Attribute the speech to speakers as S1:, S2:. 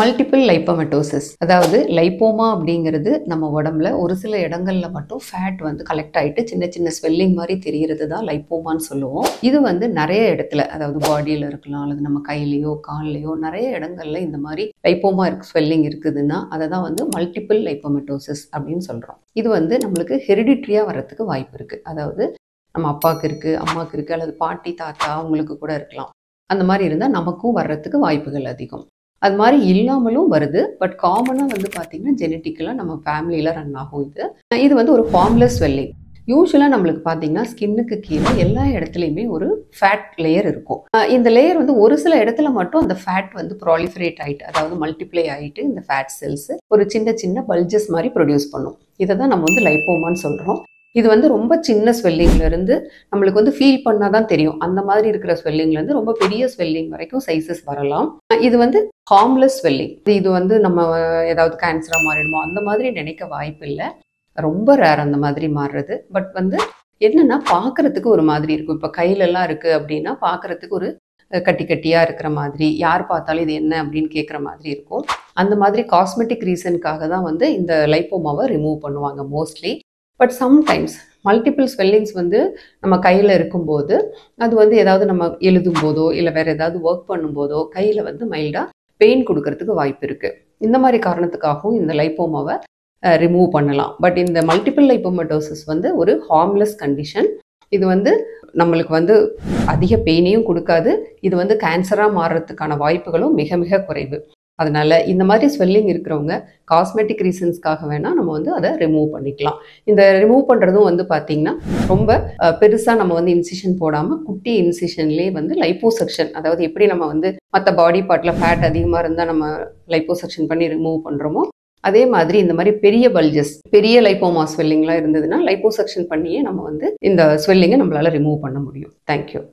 S1: Multiple லைப்போமட்டோசிஸ், அதாவது லைப்போமா அப்படிங்கிறது நம்ம உடம்புல ஒரு சில இடங்கள்ல மட்டும் ஃபேட் வந்து கலெக்ட் ஆகிட்டு சின்ன சின்ன ஸ்வெல்லிங் மாதிரி தெரிகிறது தான் லைப்போமான்னு சொல்லுவோம். இது வந்து நிறைய இடத்துல, அதாவது பாடியில் இருக்கலாம் அல்லது நம்ம கையிலையோ கால்லையோ நிறைய இடங்கள்ல இந்த மாதிரி லைப்போமா ஸ்வெல்லிங் இருக்குதுன்னா அதை தான் வந்து மல்டிபிள் லைப்போமட்டோசிஸ் அப்படின்னு சொல்கிறோம். இது வந்து நம்மளுக்கு ஹெரிடிட்ரியாக வர்றதுக்கு வாய்ப்பு இருக்குது. அதாவது நம்ம அப்பாவுக்கு இருக்குது, அம்மாவுக்கு இருக்குது, அல்லது பாட்டி தாத்தா அவங்களுக்கு கூட இருக்கலாம். அந்த மாதிரி இருந்தால் நமக்கும் வர்றதுக்கு வாய்ப்புகள் அதிகம். அது மாதிரி இல்லாமலும் வருது. பட் காமனாக வந்து பார்த்திங்கன்னா ஜெனட்டிக்கலாக நம்ம ஃபேமிலியில் ரன் ஆகும். இது வந்து ஒரு ஃபார்ம்லெஸ் ஸ்வெல்லிங். யூஸ்வலாக நம்மளுக்கு பார்த்தீங்கன்னா ஸ்கின்னுக்கு கீழே எல்லா இடத்துலையுமே ஒரு ஃபேட் லேயர் இருக்கும். இந்த லேயர் வந்து ஒரு சில இடத்துல மட்டும் அந்த ஃபேட் வந்து ப்ராலிஃபரேட் ஆகிட்டு, அதாவது மல்டிப்ளை ஆகிட்டு இந்த ஃபேட் செல்ஸ் ஒரு சின்ன சின்ன பல்ஜஸ் மாதிரி ப்ரொடியூஸ் பண்ணும். இதை தான் நம்ம வந்து லைப்போமான்னு சொல்கிறோம். இது வந்து ரொம்ப சின்ன ஸ்வெல்லிங்லேருந்து நம்மளுக்கு வந்து ஃபீல் பண்ணால் தான் தெரியும். அந்த மாதிரி இருக்கிற ஸ்வெல்லிங்லேருந்து ரொம்ப பெரிய ஸ்வெல்லிங் வரைக்கும் சைஸஸ் வரலாம். இது வந்து ஹார்ம்லெஸ் ஸ்வெல்லிங். இது வந்து நம்ம ஏதாவது கேன்சராக மாறிடுமோ அந்த மாதிரி நினைக்க வாய்ப்பு இல்லை. ரொம்ப ரேர் அந்த மாதிரி மாறுறது. பட் வந்து என்னென்னா பார்க்குறதுக்கு ஒரு மாதிரி இருக்கும். இப்போ கையிலெல்லாம் இருக்குது அப்படின்னா பார்க்குறதுக்கு ஒரு கட்டி கட்டியாக இருக்கிற மாதிரி, யார் பார்த்தாலும் இது என்ன அப்படின்னு கேட்குற மாதிரி இருக்கும். அந்த மாதிரி காஸ்மெட்டிக் ரீசனுக்காக தான் வந்து இந்த லைப்போமாவை ரிமூவ் பண்ணுவாங்க mostly. But sometimes multiple swellings வந்து நம்ம கையில் இருக்கும்போது அது வந்து ஏதாவது நம்ம எழுதும் போதோ இல்லை வேறு ஏதாவது ஒர்க் பண்ணும்போதோ கையில் வந்து மைல்டாக பெயின் கொடுக்கறதுக்கு வாய்ப்பு இருக்குது. இந்த மாதிரி காரணத்துக்காகவும் இந்த லைப்போமாவை ரிமூவ் பண்ணலாம். பட் இந்த மல்டிபிள் லைப்போமட்டோசிஸ் வந்து ஒரு ஹார்ம்லெஸ் கண்டிஷன். இது வந்து நம்மளுக்கு வந்து அதிக பெயினையும் கொடுக்காது. இது வந்து கேன்சராக மாறுறதுக்கான வாய்ப்புகளும் மிக மிக குறைவு. அதனால் இந்த மாதிரி ஸ்வெல்லிங் இருக்கிறவங்க காஸ்மெட்டிக் ரீசன்ஸ்க்காக வேணால் நம்ம வந்து அதை ரிமூவ் பண்ணிக்கலாம். இந்த ரிமூவ் பண்ணுறதும் வந்து பார்த்திங்கன்னா ரொம்ப பெருசாக நம்ம வந்து இன்சிஷன் போடாமல் குட்டி இன்சிஷன்லேயே வந்து லைப்போசெக்ஷன், அதாவது எப்படி நம்ம வந்து மற்ற பாடி பார்ட்டில் ஃபேட் அதிகமாக இருந்தால் நம்ம லைப்போசெக்ஷன் பண்ணி ரிமூவ் பண்ணுறோமோ அதே மாதிரி இந்த மாதிரி பெரிய பல்ஜஸ், பெரிய லைப்போமா ஸ்வெல்லிங்லாம் இருந்ததுன்னா லைப்போசெக்ஷன் பண்ணியே நம்ம வந்து இந்த ஸ்வெல்லிங்கை நம்மளால் ரிமூவ் பண்ண முடியும். தேங்க்யூ.